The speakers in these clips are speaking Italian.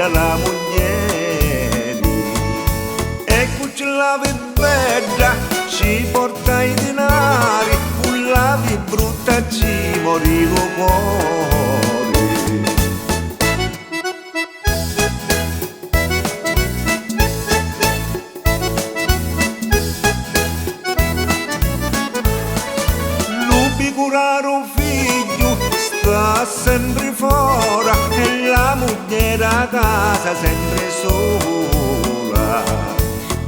bella la moglie. E cucci la bella ci porta i denari, con la brutta ci morivo cuore. Lupi curare un figlio sta sempre fuori e la moglie a casa sempre sola.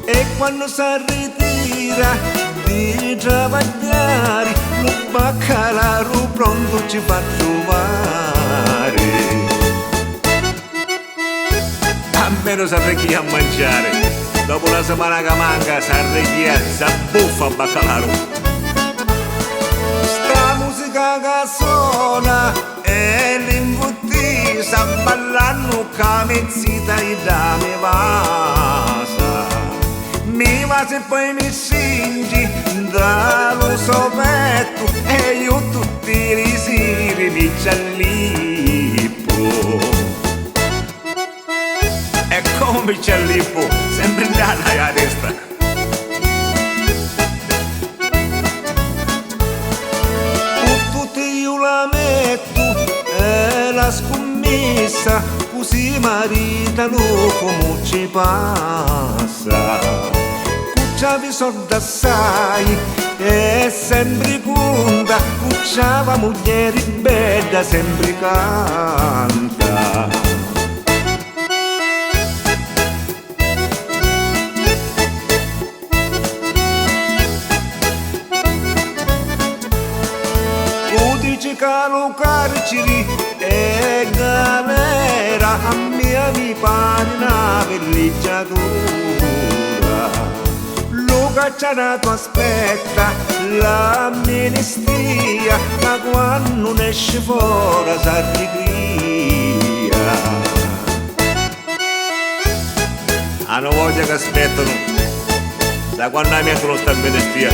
E quando si ritira di travagliare, lo baccalaro pronto ci fa trovare. Almeno saprei chi a mangiare, dopo una settimana che manca saprei chi buffa baccalaro. Sta musica che suona e l'imbuttì sta ballando camezzita e da me vasa. Mi va se poi mi singi dallo sopetto e io tutti i risiri mi ciallippo. E come mi ciallippo? Sempre andata alla destra. Con tutti io la metto e la scommessa, così maritano come ci passa. Cucciavi soldi assai e sempre conta, cucciava moglie bella sempre canta. Tu dici che lo carceri e galera, a me mi pare una villeggiatura. Cacciarato aspetta l'amnistia, ma quando non esce fuori s'arricria. Hanno voglia che aspettano, da quando mettono sta amnistia.